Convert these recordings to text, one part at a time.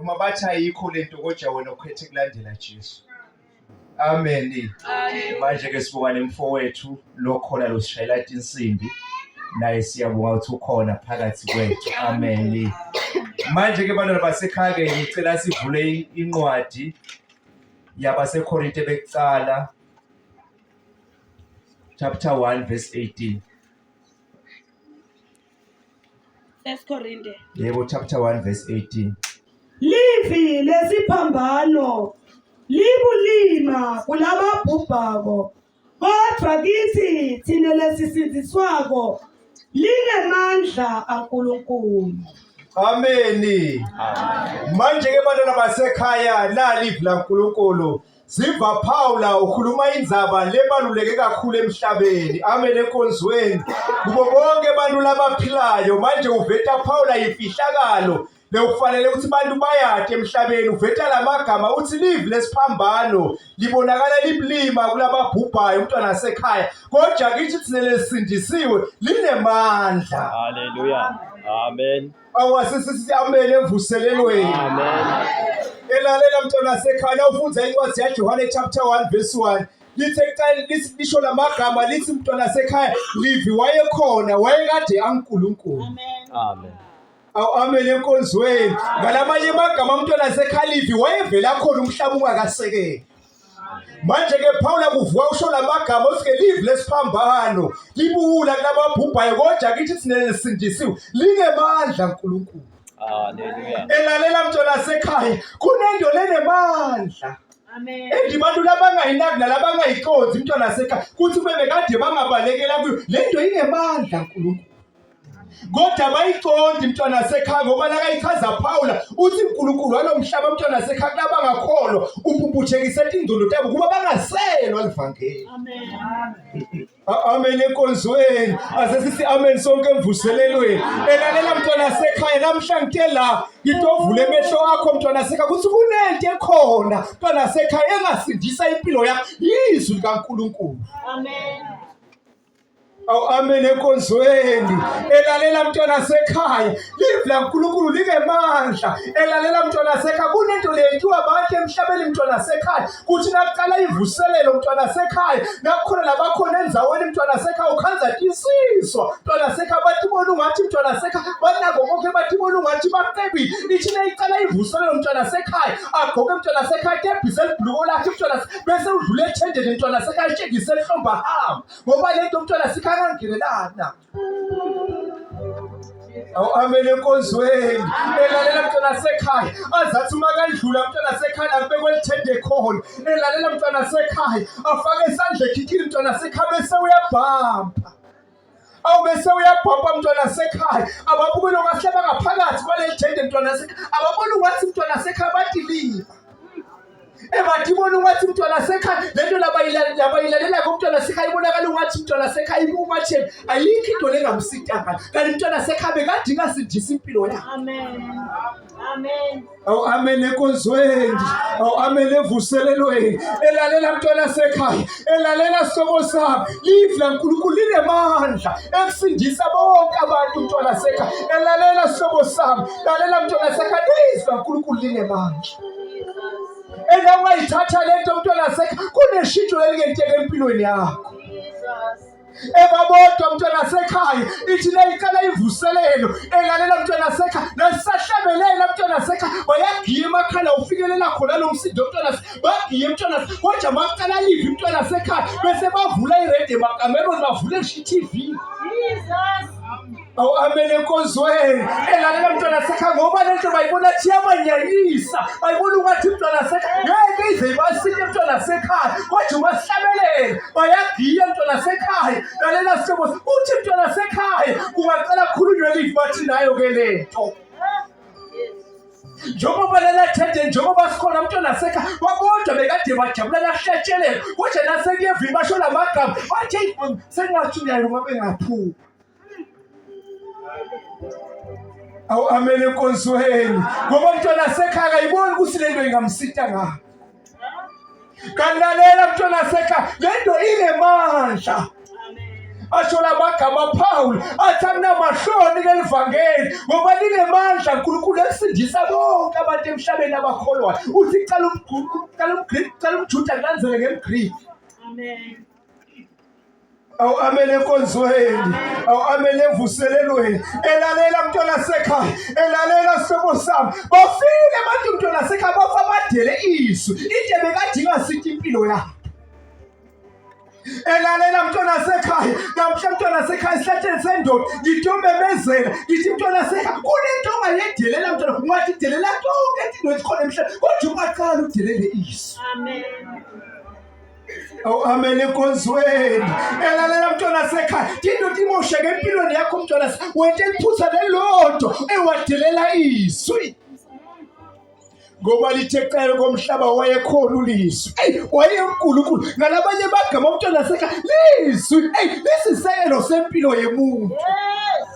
uma bathi ayikho lento kodwa wena ukhethe kulandela Jesu. Amen. Manje ke sibuka nemfowethu lo khona lo sishayela insimbi naye siyabonga ukuthi ukhona phakathi kwethu. Amen. Manje ke bantwana basekhaya ke ngicela sivule incwadi yabaseKorinte bekuqala chapter 1 verse 18. Korinte. Yebo, chapter 1 verse 18. Livi lesiphambano libulima kulababhubhako kodwa kithi thina lesisindiswako linemandla kaNkulunkulu. Amen. Manje ke bantwana basekhaya nalive laNkulunkulu siva Paula ukhuluma indzaba lebaluleke kakhulu emhlabeni. Amen enkonzweni. Kubo bonke abantu labaphilayo manje uveta Paula ifihlakalo bekufanele ukuthi abantu bayade emhlabeni uveta lamagama uthi live lesiphambano libonakala libulima kulababhubhayo umntwana wasekhaya kodwa kithi thina lesindisiwe linemandla. Hallelujah. Amen. Awasisithi amen emvuselelweni. Amen. Elalela mntwana wasekhaya ufunza incwadi yaJohane chapter 1 verse 1. Lithi ekuqaleni lisho lamagama lithi umntwana wasekhaya livi wayekhona wayekade aNkulunkulu. Amen. Amen. Amen enkonzweni. Ngalamanye amagama umntwana wasekhaya livi wayevela khona umhlaba ungakasekeli. Manje ke Paula kuvuka usho lamagama usike live lesiphambano libula kulababhubhayo kodwa kithi thina lesindisiwe linemandla uNkulunkulu. Hallelujah. Elalela mntwana wasekhaya kunento lenemandla. Amen. Abantu labangayinaki nalabangayiqonzi umntwana wasekhaya kuthi bebekade bangabalekela kuyo lento inemandla uNkulunkulu. Kodwa bayiqonda umntwana wasekhaya ngoba lakayichaza Paula uthi uNkulunkulu walomhlaba umntwana wasekhaya kulabangakholwa umpumputhekise indolo tabo kuba bangaselwa livangeli. Amen. Amen enkonzweni. Asesithi amen sonke emvuselelweni. Elalela mntwana wasekhaya namhla ngitela ngitovula emehlo akho mntwana wasekhaya ukuthi kunento ekhona mntwana wasekhaya engasindisa impilo yakho izwi likaNkulunkulu. Amen. Amen enkonzweni. Elalela mntwana wasekhaya live laNkulunkulu linemandla. Elalela mntwana wasekhaya kunento leyithiwa abantu emhlabeni mntwana wasekhaya kuthi nakuqala ivuselelo mntwana wasekhaya nakukhona labakhona endzaweni mntwana wasekhaya ukhanza tisiswa mntwana wasekhaya bathi bona ungathi mntwana wasekhaya banako konke bathi bona ungathi baqebile ithi nayiqala ivuselelo mntwana wasekhaya agqoke mntwana wasekhaya tebhise elibhuluko lakhe mntwana bese udlule ethendeni mntwana wasekhaya etshengise ehlomba hamba ngoba lento mntwana wasekhaya kangenelana. Amen enkonzweni. Elalela mntwana wasekhaya azathi makadlula mntwana wasekhaya akubekwe elithende khona. Elalela mntwana wasekhaya afake isandla ekhikhini mntwana wasekhaya bese uyabhampa. Bese uyabhampa mntwana wasekhaya ababukele ngahlaba ngaphakathi kwaleli thende mntwana wasekhaya ababona ukuthi mntwana wasekhaya badiliva. Ebathi bona ukuthi umntwana wasekhaya lento labayilalela komntwana wasekhaya ibonakala ukuthi umntwana wasekhaya ibumatheni ayikho into lengamsitanga kanti umntwana wasekhaya bekadinga sindisa impilo yakhe. Amen. Amen. Amen enkonzweni. Amen evuselelweni. Elalela mntwana wasekhaya elalela sihlobo sami live laNkulunkulu linemandla ekusindisa bonke abantu umntwana wasekhaya elalela sihlobo sami lalela mntwana wasekhaya live laNkulunkulu linemandla. Engawayithatha lento mntwana wasekhaya kuneshintsho elingenteke empilweni yakho. Ebabodwa mntwana wasekhaya ithi nayiqala ivuselelo elalela mntwana wasekhaya nasisahlabelela mntwana wasekhaya bayagiya emakhala ufikelela khona lo msindo mntwana wasekhaya bagiye mntwana wasekhaya kodwa maqala live mntwana wasekhaya bese bavula irede makamero bavule TV. Jesus. Amen enkonzweni. Elalela mntwana wasekhaya ngoba lento bayibona thi yamanyanyisa bayibona ukuthi mntwana wasekhaya ngeke ize ibasike mntwana wasekhaya kodwa ubasihlabelela bayagiya mntwana wasekhaya lalela sihlobo uthi mntwana wasekhaya kungaqala khulunywe live bathi nayo ke lento njengoba lalathende njengoba sikhona mntwana wasekhaya babodwa bekade bajabula nakuhlatshelela kodwa nasekuyevini basho lamagama bathi sengathi uyayo ngoba bengaphupha. Amen enkonzweni. Ngoba mntwana wasekhaya akayiboni ukuthi lento ingamsita ngayo. Kanti lalela mntwana wasekhaya lento inemandla. asho lamagama Paul athi akunamahloni kelivangeli ngoba linemandla uNkulunkulu ekusindisa bonke abantu emhlabeni abakholwayo. Uthi cala umJuda kulandzele ngemGreek. Amen. Awu amen enkonzweni, awu amen emvuselelweni. Elalela mntwana sekhaya, elalela sihlobo sami. Bafike abantu mntwana sekhaya bafa badele isu. Into bekade ingasithi impilo yakho. Elalela mntwana sekhaya, namhla mntwana sekhaya esihlatheni sendoda ngitomemezela ngithi mntwana sekhaya kunento ongayedelela mntwana ungathi delela konke into ezikhona emhlabeni kodwa ungaqala udelele isu. Amen. Awu amen enkonzweni. Elalela mntwana sekhaya, into imosheke empilweni yakho mntwana sekhaya, wena eliphutha lelonto ewadelela izwi. Ngoba lithe qele komhlaba wayekhona ulizwi. Wayenkulunkulu ngalabanye bagama mntwana sekhaya lizwi. Lisisekelo sempilo yemuntu. Yes.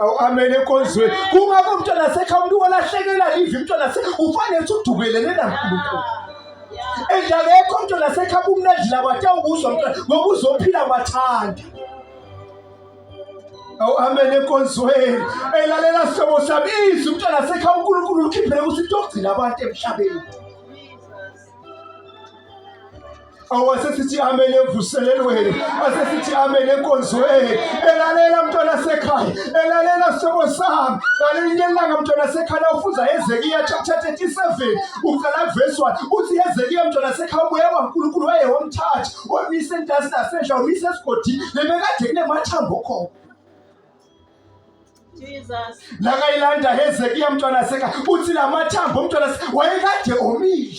Awu amen enkonzweni. Kungakho mntwana sekhaya umuntu olahlekela livi mntwana sekhaya ufanele udukelele naNkulunkulu. Endlela yakho mntwana sekhaya kumnandla kwathi awubuzwa mntwana ngoba uzophila mathanda. Awu amen enkonzweni. Elalela sihlobo sami izwi mntwana sekhaya uNkulunkulu ukhiphele ukuthi ogcina abantu emhlabeni. Awu asesithi amen emvuselelweni, asesithi amen enkonzweni. Elalela mntwana sekhaya, elalela sihlobo sami. Ngalinye ilanga mntwana sekhaya ufuza Hezekiya chapter 37 uqala verse 1 uthi Hezekiya mntwana sekhaya ubuye kwaNkulunkulu wayewomthatha wamisa entasi nasendla wamisa esigodini lebekade kunemathambo khona. Jesus. Lakayilanda Hezekiya mntwana sekhaya uthi lamathambo mntwana sekhaya wayekade omile.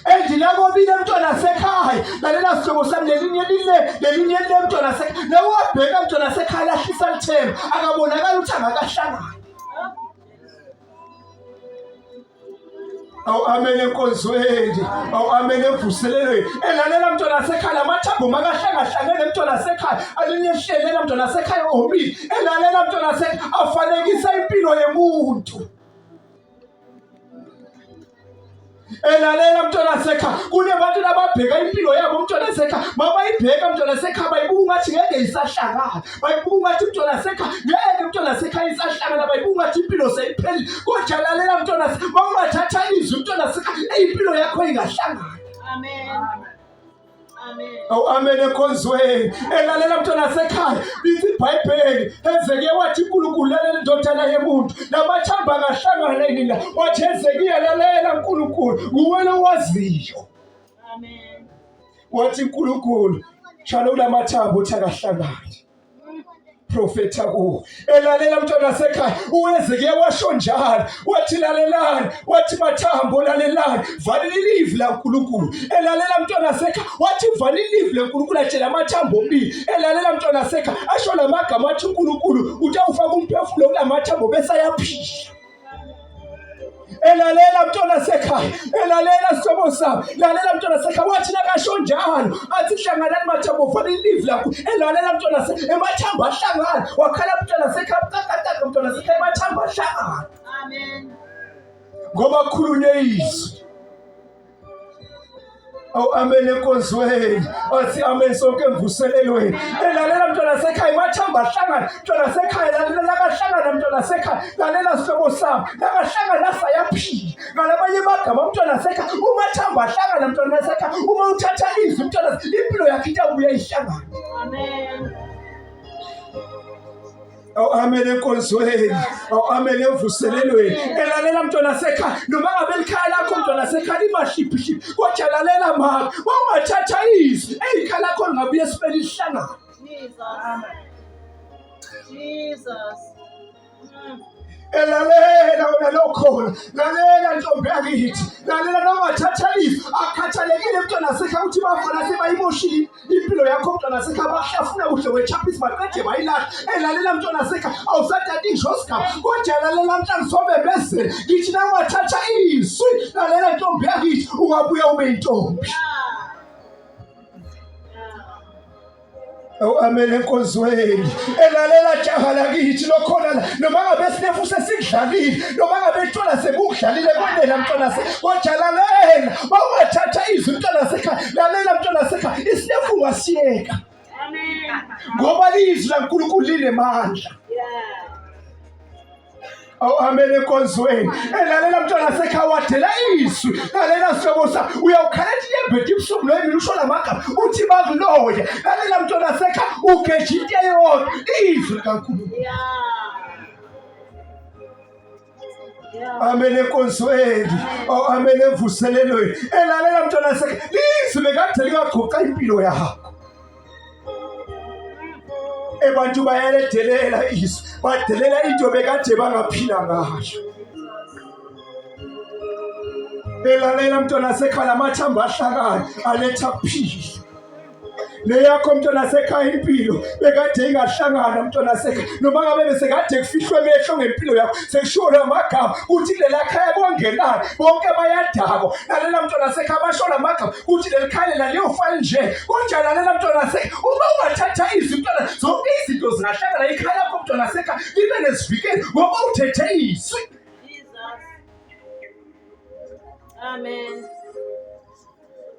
Endilakobile mntwana sekhaya, lalela sihlobo sami lelinye mntwana sekhaya. Nawe wabheka mntwana sekhaya lahlisa lithemba akabonakala ukuthi angakahlangani. Awu amen enkonzweni, awu amen emvuselelweni. Elalela mntwana sekhaya lamathambo makahlangahlangene mntwana sekhaya alinye hlelela mntwana sekhaya omile. Elalela mntwana sekhaya afanekisa impilo yemuntu. Elalela mntwana sekhaya kunebantu lababheka impilo yabo mntwana sekhaya mabayibheka mntwana sekhaya bayibuka ngathi ngeke isahlangana, bayibuka ngathi mntwana sekhaya ngeke mntwana sekhaya isahlangana, bayibuka ngathi impilo seyiphelile. Kodwa lalela mntwana sekhaya mawungathatha izwi mntwana sekhaya impilo yakho ingahlangana. Amen. Amen. Awu amen enkonzweni. Elalela mntwana sekhaya lithi iBhayibheli Hezekiya wathi uNkulunkulu lalela indodana yomuntu lamathambo angahlangana yini la. Wathi Hezekiya lalela uNkulunkulu nguwe owaziyo. Amen. Wathi uNkulunkulu shalo lamathambo uthi akahlangana. Prophetha kuwo. Elalela mntwana sekhaya uHezekiya washo njalo wathi lalelani, wathi mathambo lalelani, valile ilivi laNkulunkulu. Elalela mntwana sekhaya wathi valile ilivi laNkulunkulu atshela amathambo omibili. Elalela mntwana sekhaya asho lamagama athi uNkulunkulu uthi awufaka umphefumulo kulamathambo bese ayaphila. Elalela mntwana sekhaya, elalela sihlobo sami, lalela mntwana sekhaya wathi nakasho njalo athi hlanganani mathambo valile ilivi lakho. Elalela mntwana sekhaya emathambo ahlangana wakhala mntwana sekhaya bucakacaka mntwana sekhaya emathambo ahlangana. Amen. Ngoba kukhulunywe izwi. Awu amen enkonzweni, athi amen sonke emvuselelweni. Elalela mntwana sekhaya emathambo ahlangana mntwana sekhaya, lalela lakahlangana mntwana sekhaya, lalela sihlobo sami lakahlangana sayaphila. Ngalabanye bagama mntwana sekhaya umathambo ahlangana mntwana sekhaya uma uthatha izwi mntwana impilo yakhe itabuya ihlangana. Amen. Awu amen enkonzweni, awu amen emvuselelweni. Elalela mntwana sekhaya noma ngabe likhaya lakho mntwana sekhaya limahliphi kodwa lalela mama mawungathatha izwi ikhaya lakho lingabuye sibele lihlangana. Jesus. Jesus. Elalela wena lokhona, lalela ntombi yakithi, lalela nongathatha izwi akhathalekile mntwana sekhaya ukuthi bafana sebayimoshile impilo yakho mntwana sekhaya bahlafuna kuhle wechaphisi baqede bayilahla. Elalela mntwana sekhaya awusathatha izwi osigaba kodwa lalela mntwana sobebezele ngithi nongathatha izwi, lalela ntombi yakithi ungabuya ube yintombi. Awu amen enkonzweni. Elalela jaha lakithi lokhona la noma ngabe sinefu sesidlalile noma ngabe mntwana sebukudlalile kwenela mntwana kodjalalela bawungathatha izwi mntwana sekhaya lalela mntwana sekhaya isilefu ungasiyeka Amen. ngoba lizwi laNkulunkulu linemandla. Yeah. Amen enkonzweni. Lalela mntwana sekhaya wadela izwi. Lalela sihlobo sa uyawukhaletha inyembeti ibusuku noyini usho lamagama uthi bakuloya. Lalela mntwana sekhaya ugeja into eyodwa izwi kaNkulunkulu. Yeah. Yeah. Amen enkonzweni. Amen emvuselelweni. Lalela mntwana sekhaya lizwi bekade lingagcoca impilo yakho. Abantu bayaledelela izwi badelela into bekade bangaphila ngayo. Elalela mntwana sekhaya amathamba ahlakayo aletha kuphila. Leyakho mntwana sekhaya impilo bekade ingahlangana mntwana sekhaya noma ngabe besekade kufihlwe emehlo ngempilo yakho sekushiwo amagama uthi lela khaya kongenani bonke bayadako. Lalela mntwana sekhaya basho lamagama uthi leli khaya laliyofa nje konjani. Lalela mntwana sekhaya uma ungathatha izwi mntwana zonke izinto zingahlangana ikhaya lakho mntwana sekhaya libe nesivikeli ngoba uthethe izwi. Jesus. Amen.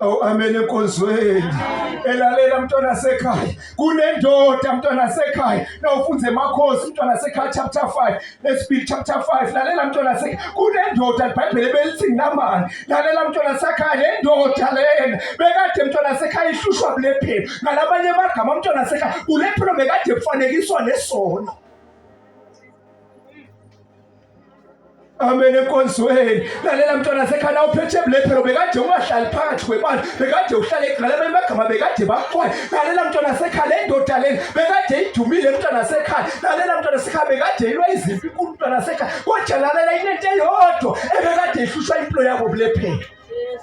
Amen enkonzweni. Elalela mntwana sekhaya kunendoda mntwana sekhaya nawufunze emakhosi mntwana sekhaya chapter 5 let's be chapter 5. Lalela mntwana sekhaya kunendoda iBhayibheli belithi Naamani. Lalela mntwana sekhaya lendoda lena bekade mntwana sekhaya ihlushwa bulephero ngalabanye amagama mntwana sekhaya ulephero bekade kufanekiswa nesono. Amen enkonzweni. Lalela mntwana sekhaya uphethe bulephero bekade ungahlali phakathi kwabantu bekade uhlale ngalabo amagama bekade baxwaye. Lalela mntwana sekhaya lendoda lena bekade idumile mntwana sekhaya. Lalela mntwana sekhaya bekade ilwa izimpi inkulu mntwana sekhaya kodwa lalela into eyodwa ebekade ihlushwa impilo yabo bulephero. Yes.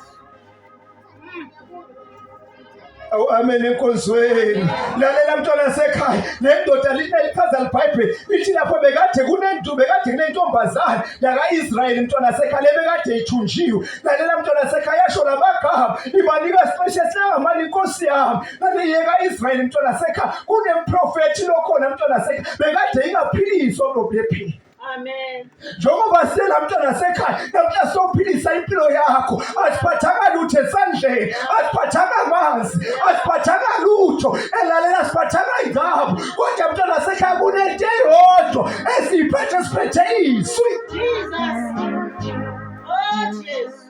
Amen enkonzweni. Lalela mntwana sekhaya lendoda lichaza iBhayibheli lithi lapho bekade kunentombazana yaka-Israyeli mntwana sekhaya lebekade ithunjiwe. Lalela mntwana sekhaya yasho lamagama ibanika special singamani inkosi yami. Lalela yeka-Israyeli mntwana sekhaya kunemprofethi lokhona mntwana sekhaya bekade ingaphiliswa kulobulephero. Amen. Njengoba sela mntwana sekhaya namhla sophilisa impilo yakho asiphathanga lutho esandleni asiphathanga amanzi asiphathanga lutho elalela siphathanga ingabo kodwa mntwana sekhaya kunento eyodwa esiphethe siphethe izwi. Jesus. Oh, Jesus.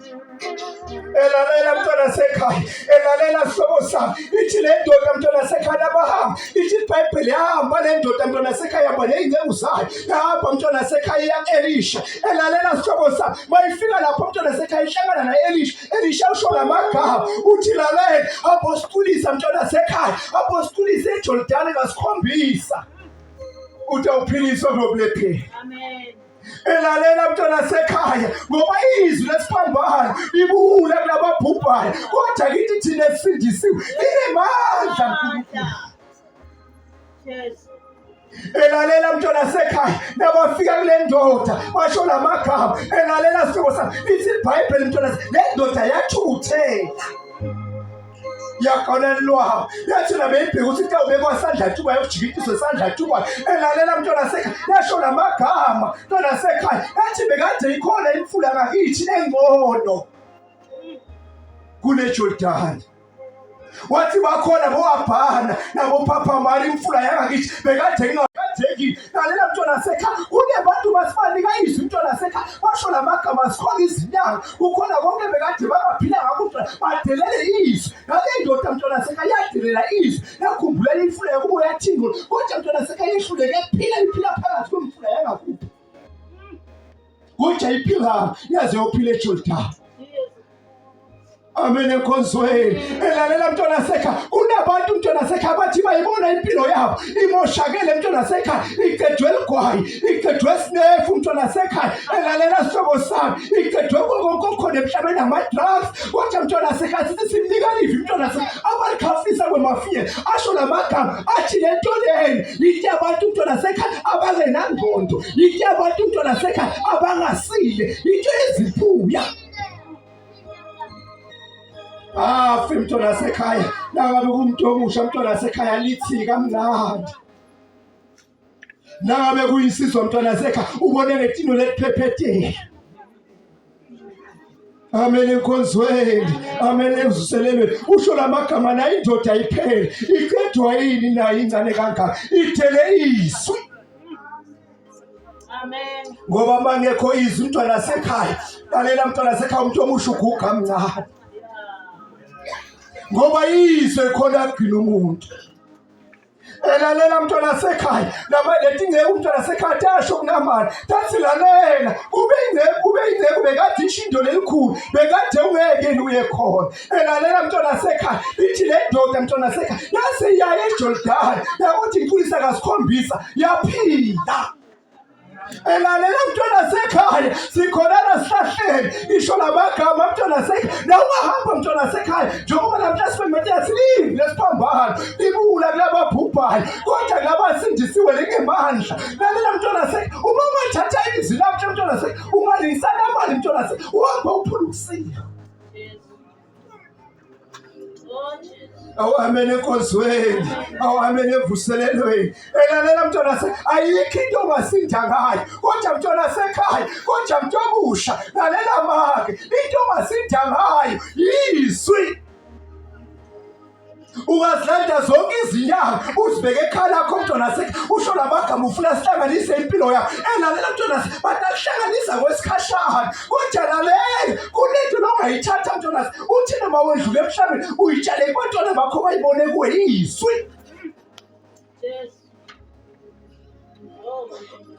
Elalela mntwana sekhaya elalela sihlobo sami ithi le ndoda mntwana sekhaya labahamba ithi iBhayibheli yahamba le ndoda mntwana sekhaya yahamba ney'nceku zayo yahamba mntwana sekhaya ya-Elisha. Elalela sihlobo sami mayifika lapho mntwana sekhaya ihlangana na-Elisha usho lamagama uthi lalela apostulisa mntwana sekhaya apostulisa eJordani ngasikhombisa uthi awuphiliswa kulobulephero. Amen. Elalela mntwana sekhaya ngoba izwi lesiphambano libula kulababhubhayo kodwa kithi thina esindisiwe linemandla nkulunkulu. Yes. Elalela mntwana sekhaya nabafika kule ndoda basho lamagama. Elalela sihlobo sami lithi iBhayibheli mntwana le ndoda yathukuthela yakhonelwa yathi nabeyibheka ukuthi into ubekwa sandla tuba yokujikiswa sandla tuba. Elalela mntwana sekhaya yasho lamagama mntwana sekhaya yathi bekade ikhona imfula ngakithi engcono kuneJordani. Wathi bakhona boAbhana naboPhaphamari imfula yangakithi bekade ingakadeki. Lalela mntwana sekhaya kunebantu basibanika izwi mntwana sekhaya basho lamagama sikhona izinyanga kukhona konke bekade bangaphila ngakho badelele izwi. Ngale ndoda mntwana sekhaya yadelela izwi yakhumbula imfula yakubo yathingula kodwa mntwana sekhaya yehluleke iphila phakathi kwemfula yangakuphi kodwa iphila yaze yophila eJordani. Amen enkonzweni. Elalela mntwana sekhaya kunabantu mntwana sekhaya bathi bayibona impilo yabo imoshakele mntwana sekhaya iqedwe ligwayi iqedwe sinefu mntwana sekhaya. Elalela sihlobo sami iqedwe konke okukhona emhlabeni ama-drugs kodwa mntwana sekhaya sithi simnika livi mntwana sekhaya abalikhafisa kwemafiya asho lamagama athi le nto leni yithi abantu mntwana sekhaya abangenangqondo yithi abantu mntwana sekhaya abangasile yinto eziphuya. Afi mntwana sekhaya nangabe kumuntu omusha mntwana sekhaya lithi kamnandi. Nangabe kuyinsizwa mntwana sekhaya ubone ngetino leliphephethe. Amen enkonzweni. Amen emvuselelweni. Usho lamagama na indoda ayiphele. Iqedwa yini na ingane kangaka? Ithele izwi. Amen. Ngoba mangekho izwi umntwana sekhaya. Lalela mntwana sekhaya umuntu omusha uguga mncane. Ngoba izwe khona kugcina umuntu. Elalela mntwana sekhaya. Leti ngeke umntwana sekhaya tasho kunamani. Tathi lalela. Kube bekade ishindo lelikhulu. Bekade ungeke uye khona. Elalela mntwana sekhaya. Ithi le ndoda mntwana sekhaya. Yase yaya eJordan. Yakuthi imfundisa kasikhombisa. Yaphila. Elalela mntwana sekhaya. Sikhonana sihlahleni. Isho lamagama mntwana sekhaya. Na ungahamba mntwana sekhaya. Njengoba namhla siphemethela silivile siphambana. Libula kulababhubhayo. Kodwa ngabasindisiwe lingemandla. Lalela mntwana sekhaya. Uma ungathatha izwi lakho mntwana sekhaya. Ungalisana mali mntwana sekhaya. Uhamba uphulukusile. Amen enkonzweni. Amen emvuselelweni. Elalela mntwana sekhaya. Ayikho into ongasinda ngayo. Kodwa mntwana sekhaya. Kodwa mntu omusha. Lalela make. Into ongasinda ngayo yizwi. Ungazilanda zonke izinyanga uzibeke ekhala lakho mntwana sekhaya. Usho lamagama ufuna sihlanganise impilo yakho. Elalela mntwana sekhaya. Batahlanganisa kwesikhashana. Kodwa lalela kunento longayithatha mntwana sekhaya. Uthi noma wedlule emhlabeni uyitshale kubantwana bakho bayibone kuwe izwi.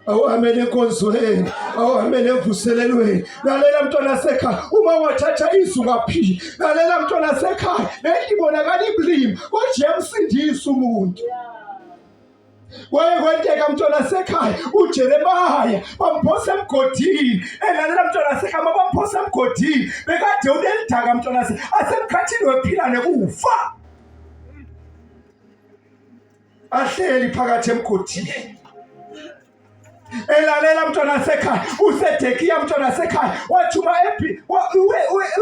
Amen enkonzweni. Amen emvuselelweni. Lalela mntwana sekhaya. Uma wathatha izwi ungaphili. Lalela mntwana sekhaya. Lento ibonakala ibulimi. Kodwa yamsindisa umuntu. Kwenteka mntwana sekhaya. uJeremaya bamphosa emgodini. Elalela mntwana sekhaya. Bamphosa emgodini. Bekade unelidaka mntwana sekhaya. Asemkhathini wephila nekufa. Ahleli phakathi emgodini. Elalela mntwana sekhaya. uSedekiya mntwana sekhaya. Wathuma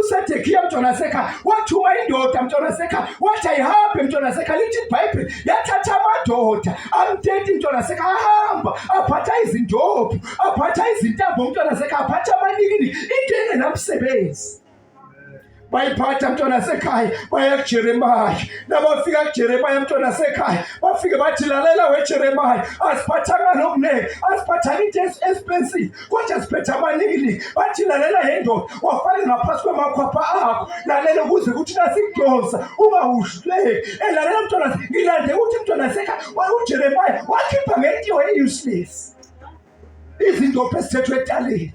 uSedekiya mntwana sekhaya. Wathuma indoda mntwana sekhaya. Wathi ayihambe mntwana sekhaya. Lithi iBhayibheli yathatha amadoda amthethe mntwana sekhaya. Ahamba aphatha izindophu. Aphatha izintambo mntwana sekhaya. Aphatha amanikini. Into engenamsebenzi. Bayiphatha mntwana sekhaya. Baya kuJeremaya. Nabafika kuJeremaya mntwana sekhaya. Bafike bathi lalela weJeremaya. Asiphathanga lokunene. Asiphathanga into expensive. Kodwa siphethe amanikini. Bathi lalela yendoda. Wafale ngaphansi kwamakhwapha akho. Lalela ukuze kuthi nasikudonsa. Ungawuhleki. Lalela mntwana sekhaya. Ngilande ukuthi mntwana sekhaya. uJeremaya wakhipha ngento useless. Izindophu ezithethwe etaleni.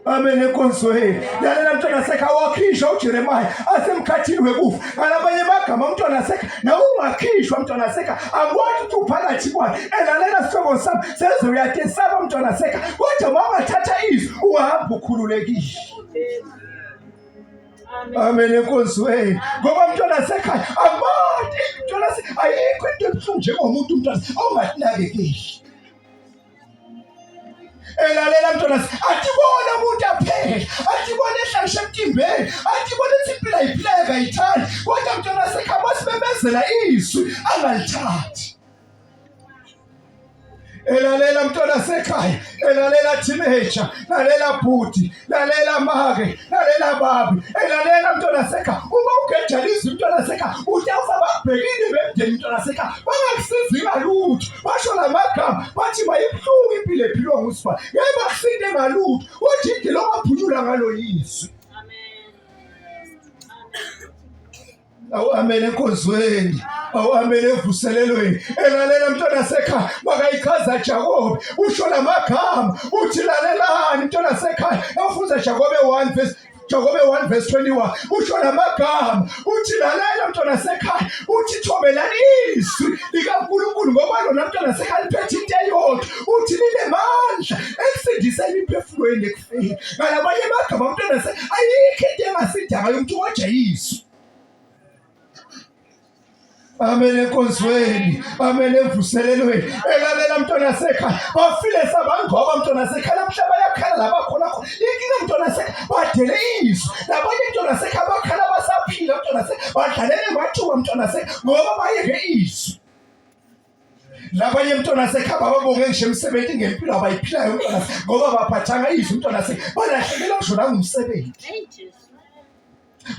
Amen enkonzweni. Lalela mntwana sekhaya. Wakhishwa uJeremaya asemkhathini wekufa. Ngalabanye amagama mntwana sekhaya. Na ungakhishwa mntwana sekhaya. Akwazi ukuthi uphakathi kwakhe. Elalela sihlobo sami. Seze uyatesaba mntwana sekhaya. Kodwa uma ungathatha izwi ungahamba ukhululekile. Amen enkonzweni. Ngoba mntwana sekhaya. Amade mntwana sekhaya. Ayikho into ebuhlungu njengomuntu mntwana ongatinakekeli. Elalela mntwana sekhaya. Atibona umuntu aphela. Atibona ehlalisha emtimbeni. Atibona impilo ayiphileka ayithandi. Kodwa mntwana sekhaya basibemezela izwi angalithandi. Elalela mntwana sekhaya. Elalela teenager. Lalela bhuti. Lalela make. Lalela babi. Elalela mntwana sekhaya. Uma ugejala izwi mntwana sekhaya. Utawufa bakubhekile bemndeni mntwana sekhaya. Bangakusizi ngalutho. Basho lamagama. Bathi mayibuhlungu impilo ephilwa ngusibani. Ngeke bakusinde ngalutho. Uthi indlela ongaphunyula ngalo yizwi. Amen enkonzweni. Amen emvuselelweni. Elalela mntwana sekhaya. Makayichaza Jakobe. Usho lamagama. Uthi lalelani mntwana sekhaya. Afunza Jakobe 1 verse 21. Usho lamagama. Uthi lalela mntwana sekhaya. Uthi thobelani izwi likaNkulunkulu ngoba lona mntwana sekhaya liphethe into eyodwa. Uthi linemandla ekusindiseni imiphefumulweni ekufeni. Ngalabanye amagama mntwana sekhaya. Ayikho into engasinda ngayo umuntu kodwa izwi. Amen enkonzweni. Amen emvuselelweni. Elalela mntwana sekhaya. Bafile sabangoba mntwana sekhaya. Namhla bayakhala labakhona khona. Inkinga mntwana sekhaya. Badele izwi. Labanye mntwana sekhaya bakhala basaphila mntwana sekhaya. Badlalele mathuba mntwana sekhaya ngoba bayeke izwi. labanye mntwana sekhaba babonge ngisho emsebenzi ngempilo abayiphilayo mntwana ngoba baphathanga izwi mntwana balahlekelwa ngisho nangumsebenzi Hey, Jesus.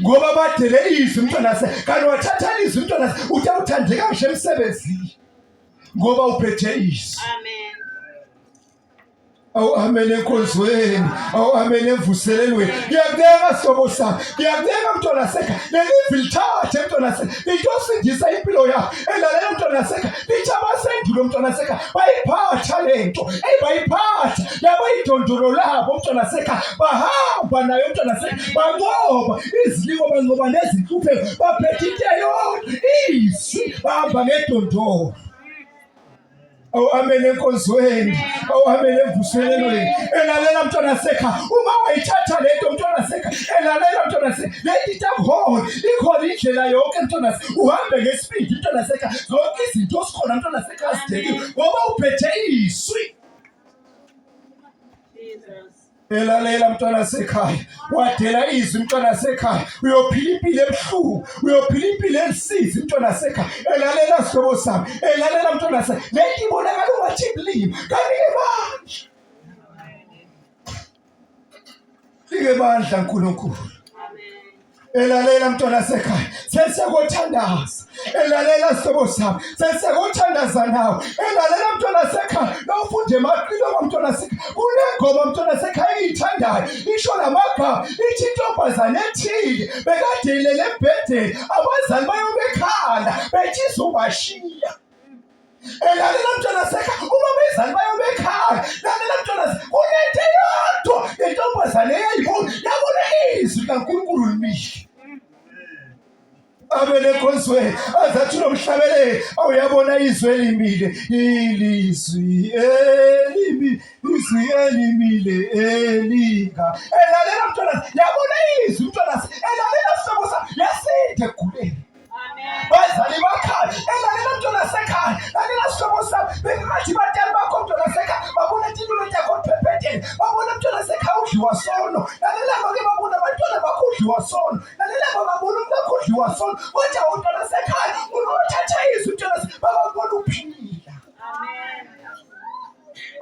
ngoba badele izwi mntwana kanti wathatha izwi mntwana uthandeka ngisho emsebenzini ngoba uphethe izwi. Amen. Awu amen enkonzweni, awu amen emvuselelweni. Ngiyakubeka sihlobo sami, ngiyakubeka mntwana sekha, lelivi lithathe mntwana sekha, litosindisa impilo yakho. Elalela mntwana sekha, lithi abasendulo mntwana sekha, bayiphatha lento, bayiphatha, yabayidondolo labo mntwana sekha, bahamba nayo mntwana sekha, banqoba izilimo, banqoba nezinhlupheko, baphethe into eyodwa, izwi, bahamba ngedondolo. Awu amen enkonzweni, awu amen emvuselelweni. Elalela mntwana sekha, uma wayithatha lento mntwana sekha, elalela mntwana sekha, lethi takhona ikhona indlela yonke mntwana sekha, uhambe ngesipidi mntwana sekha, zonke izinto sikhona mntwana sekha azideliwe ngoba uphethe izwi. Jesus. Elalela mntwana sekhaya, wadela izwi mntwana sekhaya, uyophila impilo ebuhlungu, uyophila impilo elisizi mntwana sekhaya. Elalela sihlobo sami, elalela mntwana sekhaya, lento ibonakala ungathi kulima kanti bandla, ike bandla nkulunkulu. Elalela mntwana sekhaya, sesiyakuthandaza. Elalela sihlobo sami, sesiyakuthandaza nawe. Elalela mntwana sekhaya, nawufunde emaqilo kwamntwana sekhaya, kunengoma mntwana sekhaya engiyithandayo, isho lamagama, ithi intombazane ethile bekade ilele embhedeni, abazali bayo bekhala bethi izobashiya. Elalela mntwana sekhaya, uma bezali bayo bekhala, lalela mntwana sekhaya, kunento eyodwa lentombazane eyayibona, yabona izwi kaNkulunkulu limile. Amen enkonzweni, azathi nomhlabeleli, awuyabona izwi elimile, ilizwi elimile, izwi elimile elinga. Elalela mntwana, yabona izwi mntwana, elalela sihlobo sami, yasinde eguleni. Bazali bakhala, elalela mntwana sekhaya, lalela sihlobo sami, bengathi batali bakho mntwana sekhaya, babona impilo yakho iphephetheni, babona mntwana sekhaya udliwa sono, lalela bake babona abantwana bakho udliwa sono, lalela babona umkakho udliwa sono, kodwa mntwana sekhaya unothatha izwi mntwana sekhaya, babona uphila.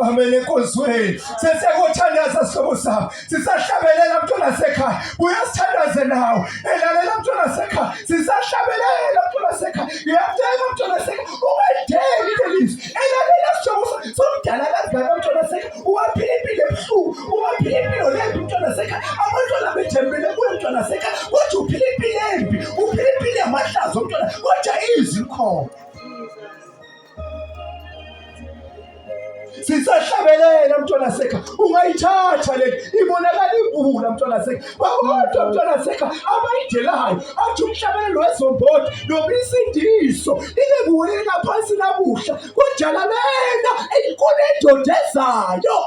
Amen enkonzweni, sesiyakuthandaza sihlobo sami, sisahlabelela mntwana sekhaya, uyasithandaze nawe. Elalela mntwana sekhaya, sisahlabelela mntwana sekhaya, ngiyakuthenga mntwana sekhaya, ungadeli lelizwi. Elalela sihlobo sami, somdala kangaka mntwana sekhaya, ungaphila impilo ebuhlungu, ungaphila impilo lembi mntwana sekhaya, abantwana bethembele kuwe mntwana sekhaya, kodwa uphila impilo embi, uphila impilo yamahlazo mntwana, kodwa izwi likhona. Sisahlabelela mntwana sekhaya, ungayithatha le ibonakala ibula mntwana sekhaya, babodwa mntwana sekhaya abayidelayo, athi umhlabelelo wezombodo nobisindiso ilebulele ngaphansi nabuhla, kujalalela inkulu endodezayo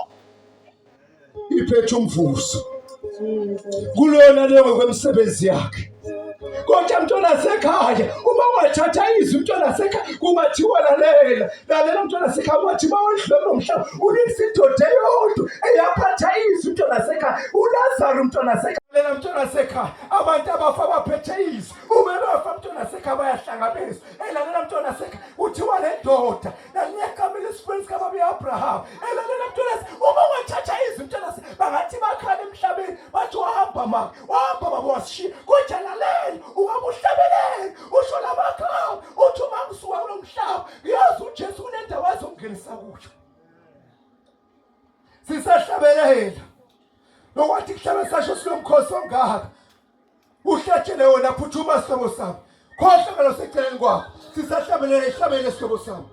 iphethe umvuzo kulona leyo kwemisebenzi yakhe. Kodwa mntwana sekhaya, uma wathatha izwi mntwana sekhaya, kungathiwa lalela mntwana sekhaya, wathi bawedlula umhlaba ulisindoda eyodwa eyaphatha izwi mntwana sekhaya, uLazaro mntwana sekhaya. Lalela mntwana sekhaya, abantu abafa baphethe izwi, uma bafa mntwana sekhaya bayahlangabezwa. Elalela mntwana sekhaya, kuthiwa le ndoda naliyekama lesifenzi kaBaba Abraham. Elalela mntwana sekhaya, uma wathatha izwi mntwana sekhaya, bangathi bakhala emhlabeni bathi wahamba mama, wahamba baba wasishiya, kodwa lalela ungabuhlabeleli, usho lamagama, uthi uma ngisuka kulo mhlaba ngiyazi uJesu kunendawo azongenisa kuyo. Sisahlabelela lokwathi kuhlabe sasho sinomkhosi ongaka, uhlatshele wona phuthuma sihlobo sami, khohlwa ngalo seceleni kwakho, sisahlabelela ihlabele sihlobo sami.